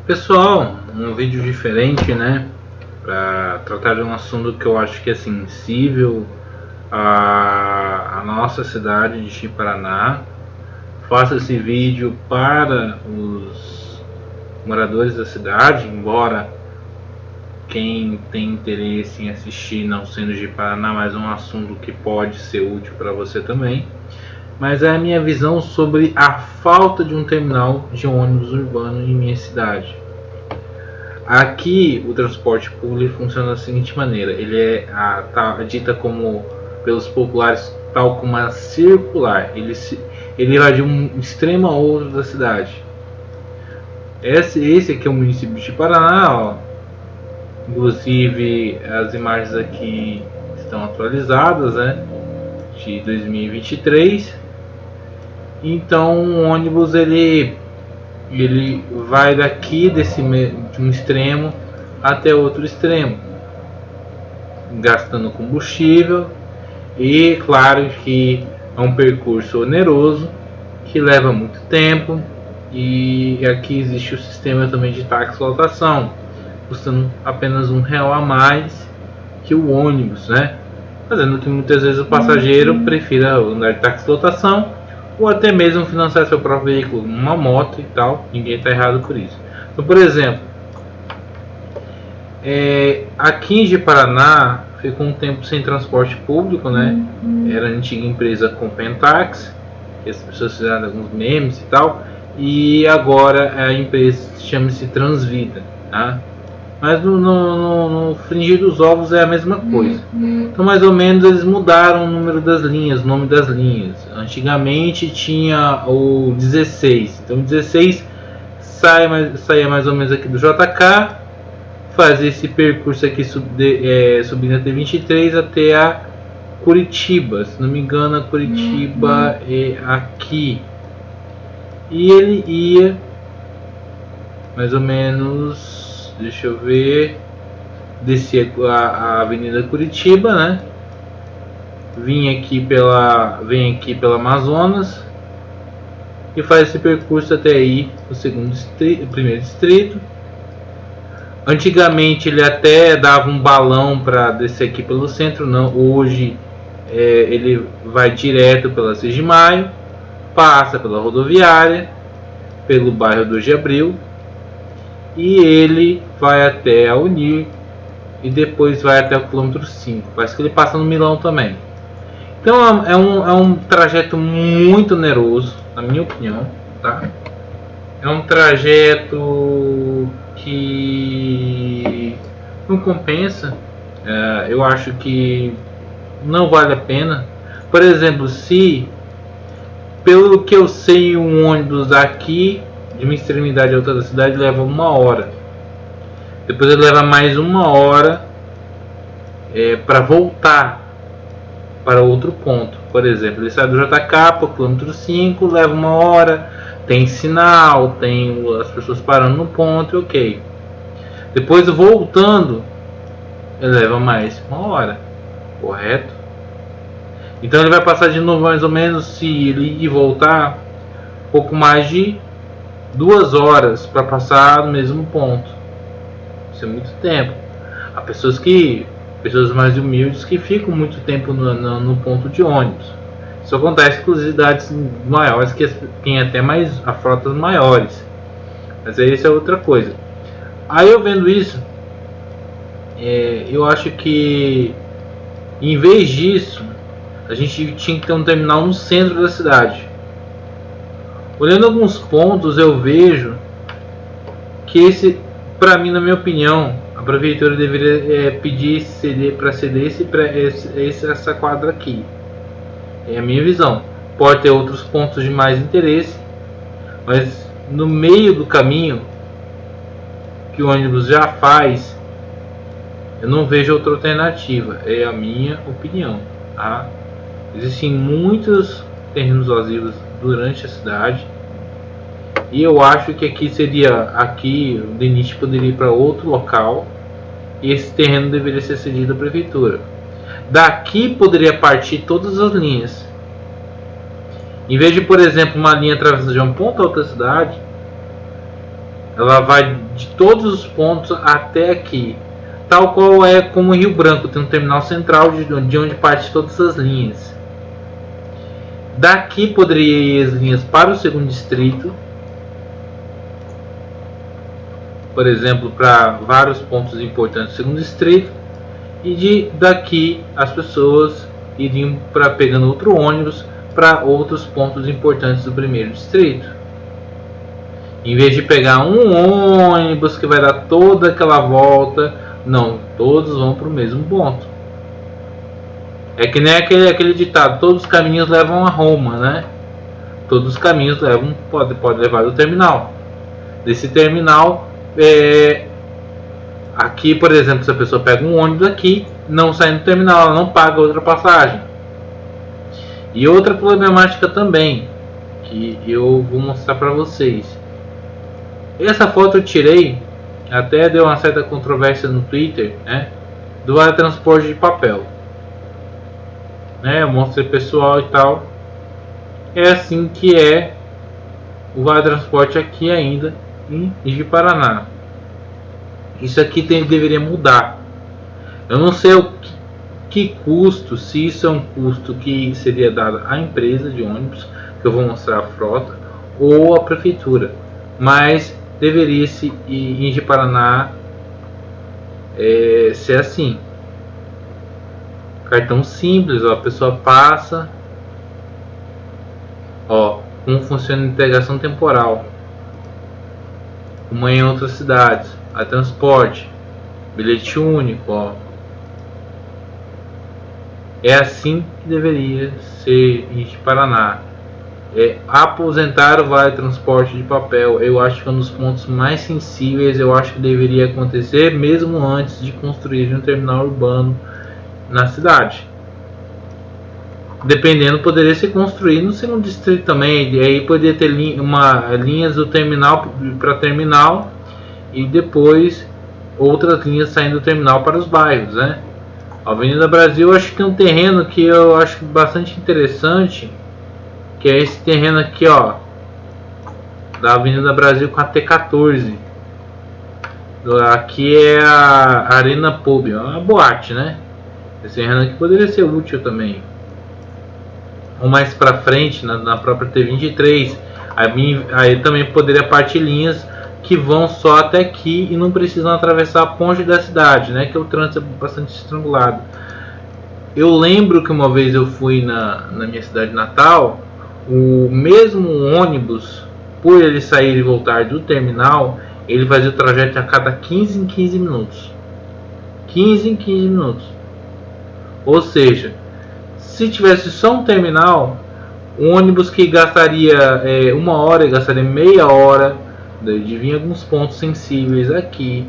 Pessoal, um vídeo diferente, né? Para tratar de um assunto que eu acho que é sensível à nossa cidade de Ji-Paraná. Faço esse vídeo para os moradores da cidade, embora quem tem interesse em assistir não sendo Ji-Paraná, mas um assunto que pode ser útil para você também. Mas é a minha visão sobre a falta de um terminal de ônibus urbano em minha cidade. Aqui o transporte público funciona da seguinte maneira: ele é dita como pelos populares tal como a circular. Ele vai de um extremo a outro da cidade. Esse aqui é o município de Paraná, ó. Inclusive as imagens aqui estão atualizadas, né? De 2023. Então o ônibus ele vai daqui de um extremo até outro extremo, gastando combustível, e claro que é um percurso oneroso que leva muito tempo. E aqui existe o sistema também de taxa-lotação, custando apenas R$1 a mais que o ônibus, né? Fazendo que muitas vezes o passageiro prefira andar de taxa-lotação ou até mesmo financiar seu próprio veículo, uma moto e tal. Ninguém está errado por isso. Então, por exemplo, aqui em Ji-Paraná ficou um tempo sem transporte público, né? Era a antiga empresa Compentax, que as pessoas fizeram alguns memes e tal, e agora a empresa chama-se Transvida, tá? Mas no fringir dos ovos é a mesma coisa. Então mais ou menos eles mudaram o número das linhas, o nome das linhas. Antigamente tinha o 16. Então o 16 saía mais ou menos aqui do JK, fazia esse percurso aqui subindo até 23 até a Curitiba. Se não me engano, a Curitiba é aqui. E ele ia mais ou menos, deixa eu ver, descia a Avenida Curitiba, né? Vem aqui pela Amazonas e faz esse percurso até aí o primeiro distrito. Antigamente ele até dava um balão para descer aqui pelo centro, não. Hoje ele vai direto pela 6 de Maio, passa pela rodoviária, pelo bairro 2 de Abril, e ele vai até a Unir e depois vai até o quilômetro 5. Parece que ele passa no Milão também. Então é um trajeto muito oneroso, na minha opinião, tá? É um trajeto que não compensa. Eu acho que não vale a pena. Por exemplo, se pelo que eu sei, um ônibus daqui de uma extremidade a outra da cidade leva 1 hora. Depois ele leva mais 1 hora para voltar para outro ponto. Por exemplo, ele sai do JK para o quilômetro 5, leva 1 hora. Tem sinal, tem as pessoas parando no ponto, ok. Depois voltando, ele leva mais 1 hora, correto? Então ele vai passar de novo mais ou menos, se ele ir e voltar, pouco mais de 2 horas para passar no mesmo ponto. Isso é muito tempo. Há pessoas mais humildes que ficam muito tempo no ponto de ônibus. Isso acontece com cidades maiores que tem até mais a frotas maiores. Mas isso é outra coisa. Aí eu vendo isso, eu acho que em vez disso a gente tinha que ter um terminal no centro da cidade. Olhando alguns pontos, eu vejo que para mim, na minha opinião, a prefeitura deveria pedir para ceder essa quadra aqui. É a minha visão. Pode ter outros pontos de mais interesse, mas no meio do caminho que o ônibus já faz, eu não vejo outra alternativa. É a minha opinião, tá? Existem muitos terrenos vazios durante a cidade, e eu acho que o DENIT poderia ir para outro local, e esse terreno deveria ser cedido à prefeitura. Daqui poderia partir todas as linhas. Em vez de, por exemplo, uma linha atravessando de um ponto a outra cidade, Ela vai de todos os pontos até aqui. Tal qual é como Rio Branco, tem um terminal central de onde parte todas as linhas. Daqui poderia ir as linhas para o segundo distrito, por exemplo, para vários pontos importantes do segundo distrito, e daqui as pessoas iriam para pegando outro ônibus para outros pontos importantes do primeiro distrito. Em vez de pegar um ônibus que vai dar toda aquela volta, não, todos vão para o mesmo ponto. É que nem aquele ditado, todos os caminhos levam a Roma, né? Todos os caminhos levam, pode levar do terminal. Desse terminal, aqui, por exemplo, se a pessoa pega um ônibus aqui, não sai do terminal, ela não paga outra passagem. E outra problemática também, que eu vou mostrar para vocês. Essa foto eu tirei, até deu uma certa controvérsia no Twitter, né? Do vale transporte de papel. Eu mostrei pessoal e tal. É assim que é o vale transporte aqui ainda em Ji-Paraná. Isso aqui deveria mudar. Eu não sei que custo, se isso é um custo que seria dado à empresa de ônibus, que eu vou mostrar a frota, ou à prefeitura. Mas deveria se em Ji-Paraná ser assim. Cartão simples, ó, a pessoa passa, ó, como funciona a integração temporal, como em outras cidades, a transporte, bilhete único, ó. É assim que deveria ser em Paraná. Aposentar o vale transporte de papel, eu acho que é um dos pontos mais sensíveis. Eu acho que deveria acontecer mesmo antes de construir um terminal urbano na cidade. Dependendo, poderia ser construído no segundo distrito também. E aí poderia ter linhas do terminal para terminal e depois outras linhas saindo do terminal para os bairros, né? A Avenida Brasil, eu acho que tem um terreno que eu acho bastante interessante, que é esse terreno aqui, ó, da Avenida Brasil com a T14. Aqui é a Arena Pub, é uma boate, né? Esse terreno aqui poderia ser útil também. Ou mais para frente, na própria T23, aí também poderia partir linhas que vão só até aqui e não precisam atravessar a ponte da cidade, né? Que o trânsito é bastante estrangulado. Eu lembro que uma vez eu fui na minha cidade natal, o mesmo ônibus, por ele sair e voltar do terminal, ele fazia o trajeto a cada 15 em 15 minutos. 15 em 15 minutos. Ou seja, se tivesse só um terminal, um ônibus que gastaria 1 hora, gastaria meia hora de vir alguns pontos sensíveis aqui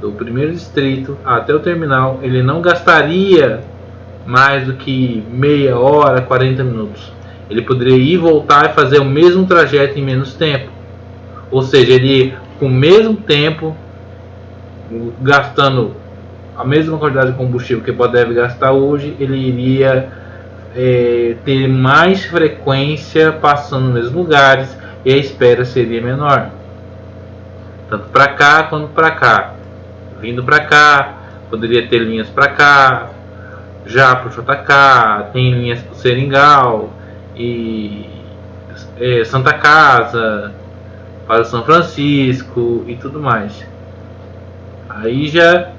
do primeiro distrito até o terminal, ele não gastaria mais do que meia hora, 40 minutos. Ele poderia ir, voltar e fazer o mesmo trajeto em menos tempo. Ou seja, ele com o mesmo tempo, gastando a mesma quantidade de combustível que deve gastar hoje, ele iria ter mais frequência passando nos mesmos lugares e a espera seria menor. Tanto para cá quanto para cá. Vindo para cá, poderia ter linhas para cá, já para o JK, tem linhas para o Seringal e Santa Casa, para o São Francisco e tudo mais. Aí já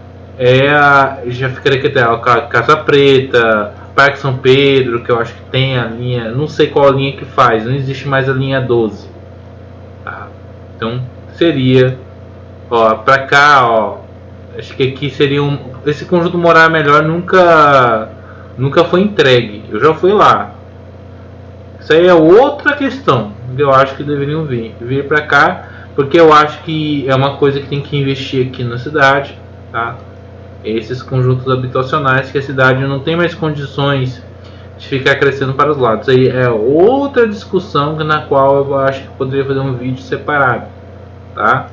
ficaria aqui até a Casa Preta, Parque São Pedro, que eu acho que tem a linha, não sei qual a linha que faz, não existe mais a linha 12. Tá? Então seria, ó, para cá, ó, acho que aqui seria esse conjunto morar melhor nunca foi entregue. Eu já fui lá. Isso aí é outra questão que eu acho que deveriam vir para cá, porque eu acho que é uma coisa que tem que investir aqui na cidade, tá? Esses conjuntos habitacionais que a cidade não tem mais condições de ficar crescendo para os lados. Aí é outra discussão na qual eu acho que poderia fazer um vídeo separado, tá?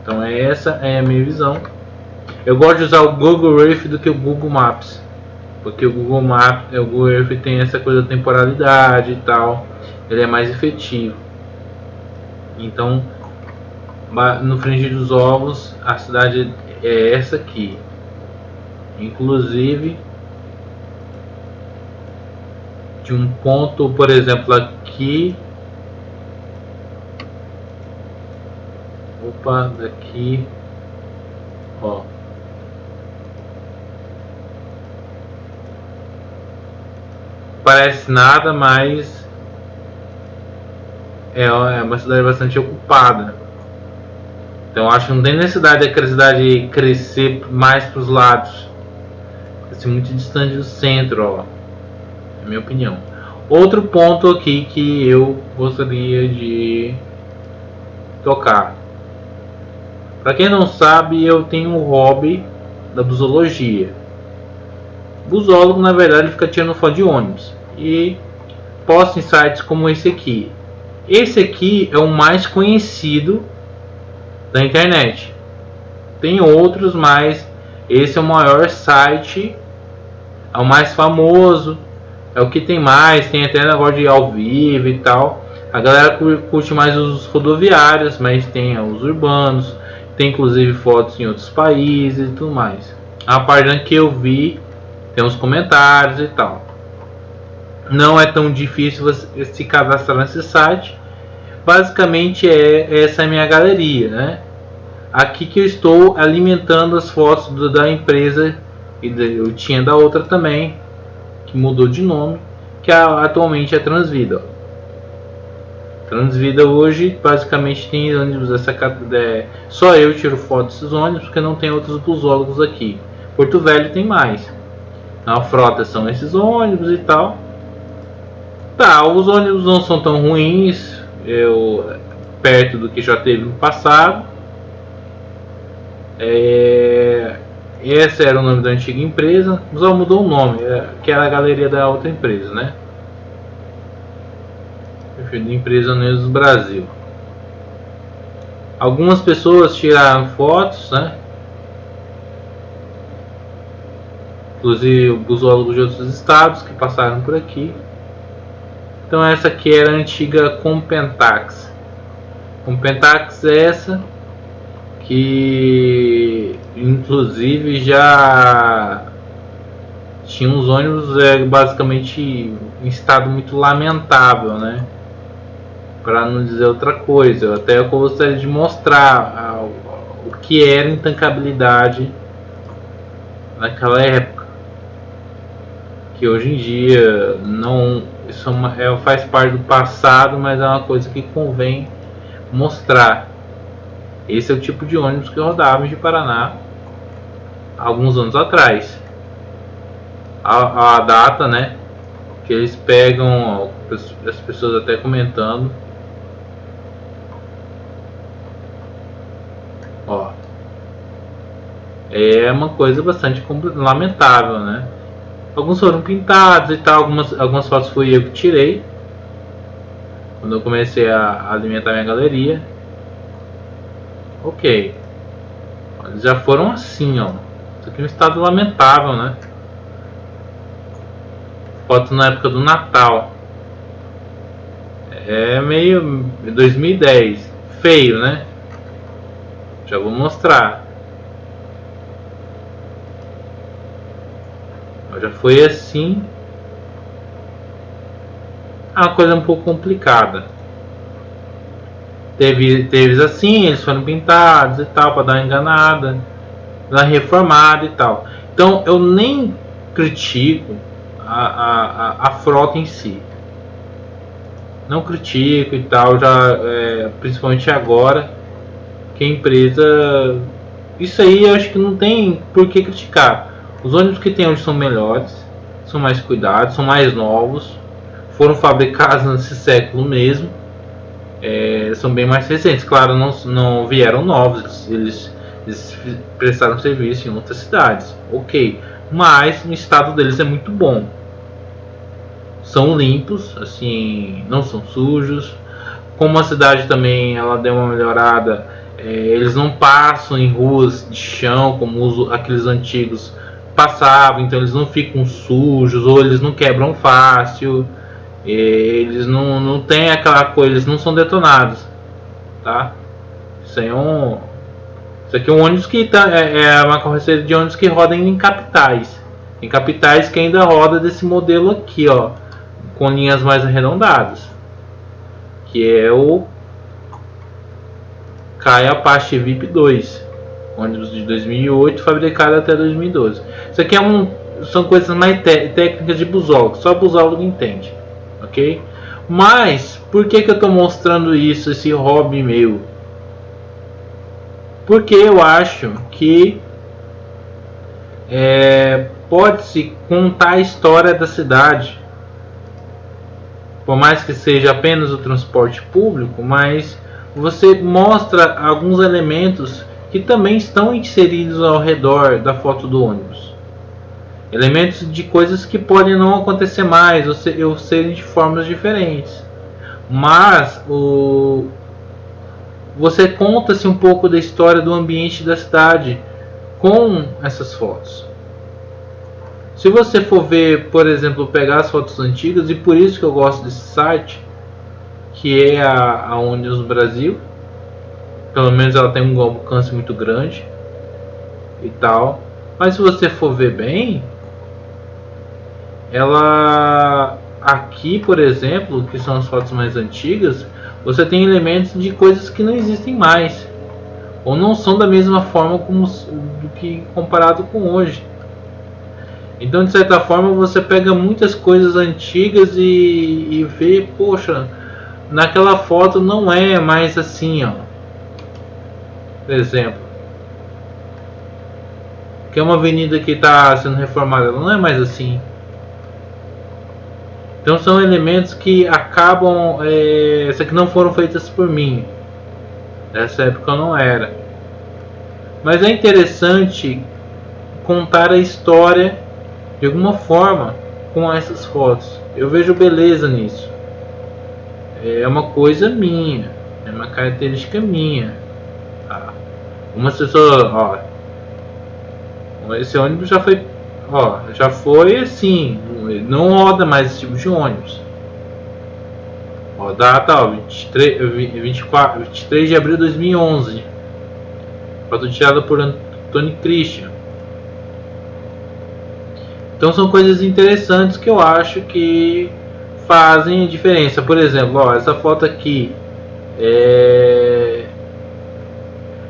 Então essa é a minha visão. Eu gosto de usar o Google Earth do que o Google Maps, porque o Google Earth tem essa coisa da temporalidade e tal, ele é mais efetivo. Então, No Frigir dos Ovos, a cidade é essa aqui. Inclusive, de um ponto, por exemplo, aqui. Opa, daqui. Ó. Parece nada, mas é uma cidade bastante ocupada. Então acho que não tem necessidade daquela cidade crescer mais para os lados. Crescer muito distante do centro, ó. É a minha opinião. Outro ponto aqui que eu gostaria de tocar. Para quem não sabe, eu tenho um hobby da busologia. Busólogo, na verdade, fica tirando foto de ônibus e posta em sites como esse aqui. Esse aqui é o mais conhecido da internet. Tem outros, mas esse é o maior site, é o mais famoso, é o que tem mais. Tem até negócio de ao vivo e tal. A galera curte mais os rodoviários, mas tem os urbanos, tem inclusive fotos em outros países e tudo mais. A página que eu vi tem uns comentários e tal. Não é tão difícil você se cadastrar nesse site. Basicamente essa é a minha galeria, né? Aqui que eu estou alimentando as fotos da empresa, e eu tinha da outra também, que mudou de nome, que atualmente é Transvida. Transvida hoje basicamente tem ônibus só eu tiro fotos desses ônibus, porque não tem outros busólogos aqui. Porto Velho tem mais. A frota são esses ônibus e tal. Tá, os ônibus não são tão ruins, perto do que já teve no passado. Esse era o nome da antiga empresa, só mudou o nome, que era a galeria da outra empresa, né? Perfil de empresa News Brasil. Algumas pessoas tiraram fotos, né? Inclusive busólogos de outros estados que passaram por aqui. Então essa aqui era a antiga Compentax. Compentax é essa que inclusive já tinha uns ônibus basicamente em estado muito lamentável, né? Para não dizer outra coisa. Até eu gostaria de mostrar o que era intancabilidade naquela época, que hoje em dia não, isso faz parte do passado, mas é uma coisa que convém mostrar. Esse é o tipo de ônibus que rodava de Paraná há alguns anos atrás. A data, né, que eles pegam, as pessoas até comentando, ó, é uma coisa bastante lamentável, né? Alguns foram pintados e tal, algumas fotos fui eu que tirei quando eu comecei a alimentar minha galeria. Ok, eles já foram assim, ó. Isso aqui é um estado lamentável, né? Fotos na época do Natal. É meio 2010. Feio, né? Já vou mostrar. Já foi assim. É uma coisa um pouco complicada. Teve assim, eles foram pintados e tal, para dar uma enganada, dar uma reformada e tal. Então eu nem critico a frota em si. Não critico e tal, já principalmente agora que a empresa. Isso aí eu acho que não tem por que criticar. Os ônibus que tem hoje são melhores, são mais cuidados, são mais novos, foram fabricados nesse século mesmo. São bem mais recentes. Claro, não vieram novos, eles prestaram serviço em outras cidades, ok, mas o estado deles é muito bom. São limpos, assim, não são sujos. Como a cidade também ela deu uma melhorada, eles não passam em ruas de chão como aqueles antigos passavam, então eles não ficam sujos ou eles não quebram fácil. Eles não tem aquela coisa, eles não são detonados, tá? Isso aí é um. Isso aqui é um ônibus que é uma carroceria de ônibus que roda em capitais. Em capitais que ainda roda desse modelo aqui, ó, com linhas mais arredondadas, que é o Kai Apache VIP 2, ônibus de 2008, fabricado até 2012. Isso aqui são coisas mais técnicas de busólogo, só busólogo entende, ok? Mas por que eu estou mostrando isso, esse hobby meu? Porque eu acho que pode-se contar a história da cidade, por mais que seja apenas o transporte público, mas você mostra alguns elementos que também estão inseridos ao redor da foto do ônibus. Elementos de coisas que podem não acontecer mais ou serem de formas diferentes. Mas você conta-se um pouco da história do ambiente da cidade com essas fotos. Se você for ver, por exemplo, pegar as fotos antigas, e por isso que eu gosto desse site, que é a Ônibus Brasil, pelo menos ela tem um alcance muito grande e tal. Mas se você for ver bem, ela aqui, por exemplo, que são as fotos mais antigas, você tem elementos de coisas que não existem mais, ou não são da mesma forma do que comparado com hoje. Então, de certa forma, você pega muitas coisas antigas e vê, poxa, naquela foto não é mais assim, ó. Por exemplo, que é uma avenida que está sendo reformada, ela não é mais assim. Então são elementos que acabam, essa que não foram feitas por mim. Nessa época não era. Mas é interessante contar a história de alguma forma com essas fotos. Eu vejo beleza nisso. É uma coisa minha, é uma característica minha. Umas pessoas, ó, esse ônibus já foi assim, não roda mais esse tipo de ônibus. Ó, data, ó, 23 de abril de 2011. Foto tirada por Antônio Christian. Então são coisas interessantes que eu acho que fazem diferença. Por exemplo, ó, essa foto aqui,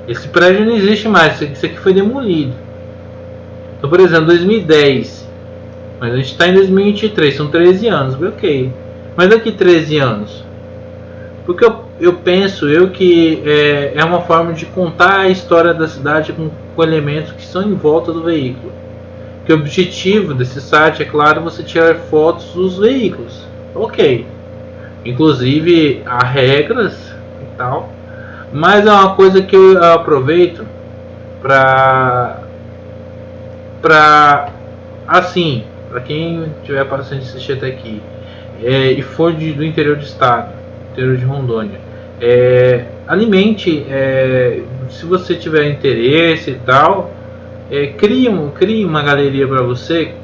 esse prédio não existe mais, isso aqui foi demolido. Então, por exemplo, 2010, mas a gente está em 2023, são 13 anos, ok. Mas daqui 13 anos, porque eu penso que é uma forma de contar a história da cidade com elementos que são em volta do veículo. Que o objetivo desse site é, claro, você tirar fotos dos veículos, ok. Inclusive há regras e tal, mas é uma coisa que eu aproveito para assim, para quem tiver paciência assistir até aqui e for do interior do estado, interior de Rondônia, alimente, se você tiver interesse e tal, crie uma galeria para você.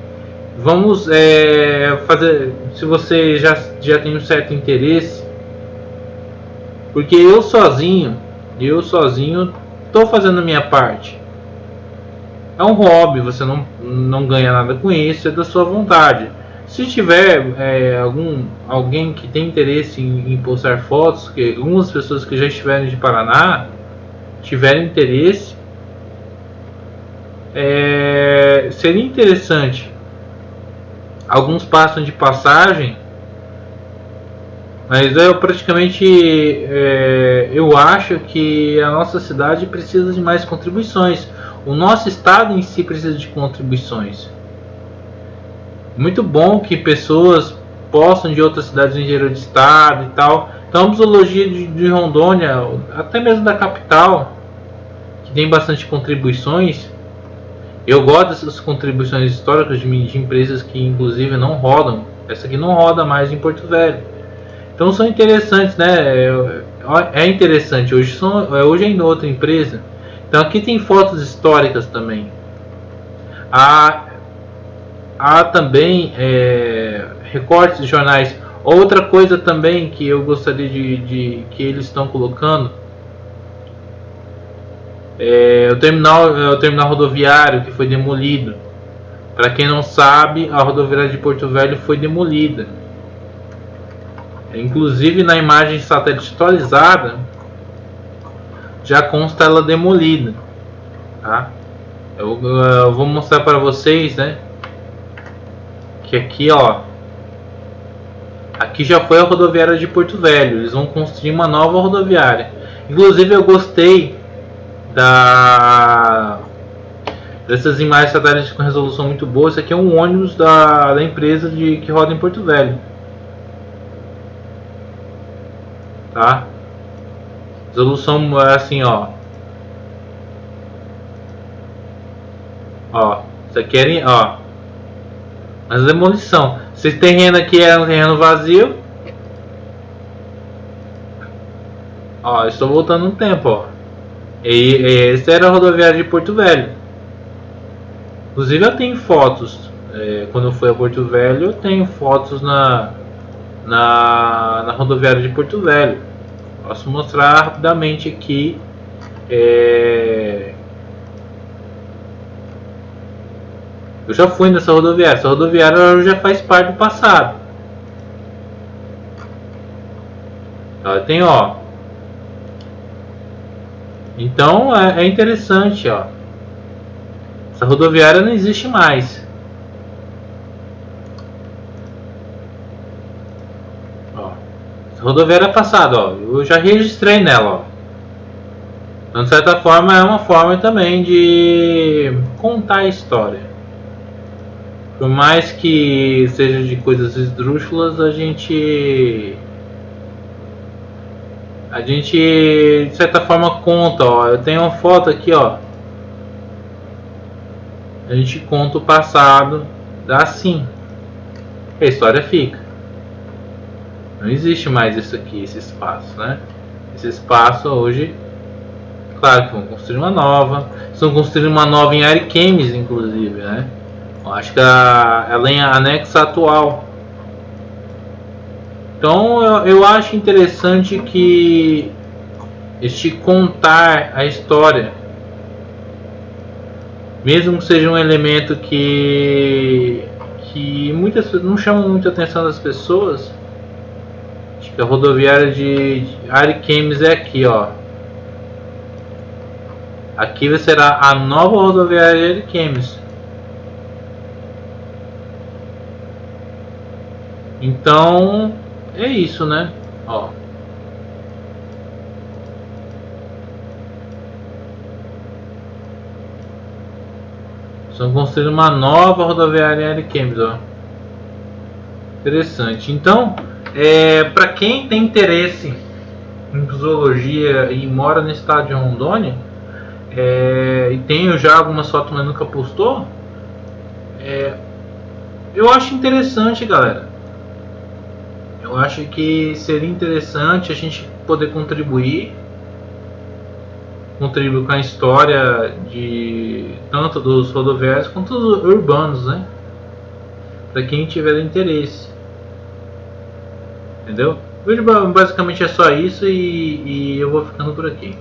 Vamos fazer, se você já tem um certo interesse, porque eu sozinho estou fazendo a minha parte. É um hobby, você não ganha nada com isso, é da sua vontade. Se tiver alguém que tem interesse em postar fotos, que algumas pessoas que já estiveram de Paraná tiverem interesse, seria interessante. Alguns passam de passagem, mas eu praticamente eu acho que a nossa cidade precisa de mais contribuições. O nosso estado em si precisa de contribuições. Muito bom que pessoas possam de outras cidades do interior do estado e tal. Então a museologia de Rondônia, até mesmo da capital, que tem bastante contribuições. Eu gosto dessas contribuições históricas de empresas que inclusive não rodam. Essa aqui não roda mais em Porto Velho. Então são interessantes, né? É interessante. Hoje é em outra empresa. Então aqui tem fotos históricas também. Há também recortes de jornais. Outra coisa também que eu gostaria de que eles estão colocando o terminal rodoviário que foi demolido. Para quem não sabe, a rodoviária de Porto Velho foi demolida. Inclusive na imagem satélite atualizada já consta ela demolida, tá? Eu vou mostrar para vocês, né? Que aqui, ó, aqui já foi a rodoviária de Porto Velho. Eles vão construir uma nova rodoviária. Inclusive eu gostei dessas imagens satélites com resolução muito boa. Esse aqui é um ônibus da empresa que roda em Porto Velho, tá? Resolução é assim, ó. Ó, isso aqui é, ó, mas demolição. Esse terreno aqui é um terreno vazio. Ó, estou voltando no tempo, ó. E essa era a rodoviária de Porto Velho. Inclusive eu tenho fotos. Quando eu fui a Porto Velho, eu tenho fotos na rodoviária de Porto Velho. Posso mostrar rapidamente aqui. Eu já fui nessa rodoviária. Essa rodoviária já faz parte do passado. Ela tem, ó. Então é interessante, ó. Essa rodoviária não existe mais. Ó. Essa rodoviária é passada, ó. Eu já registrei nela, ó. Então, de certa forma, é uma forma também de contar a história. Por mais que seja de coisas esdrúxulas, a gente de certa forma conta, ó. Eu tenho uma foto aqui, ó. A gente conta o passado, dá assim. A história fica. Não existe mais isso aqui, esse espaço, né? Esse espaço hoje, claro que vão construir uma nova. Estão construindo uma nova em Ariquemes, inclusive, né? Eu acho que ela é anexa atual. Então eu acho interessante que este contar a história, mesmo que seja um elemento que muitas pessoas não chama muita atenção das pessoas. Acho que a rodoviária de Ariquemes é aqui, ó. Aqui será a nova rodoviária de Ariquemes. Então é isso, né? Ó. Estão construindo uma nova rodoviária em Ariquemes, ó. Interessante. Então, para quem tem interesse em zoologia e mora no estado de Rondônia, e tenho já algumas fotos, mas nunca postou, eu acho interessante, galera. Eu acho que seria interessante a gente poder contribuir com a história de tanto dos rodoviários quanto dos urbanos, né? Para quem tiver interesse, entendeu? O vídeo basicamente é só isso e eu vou ficando por aqui.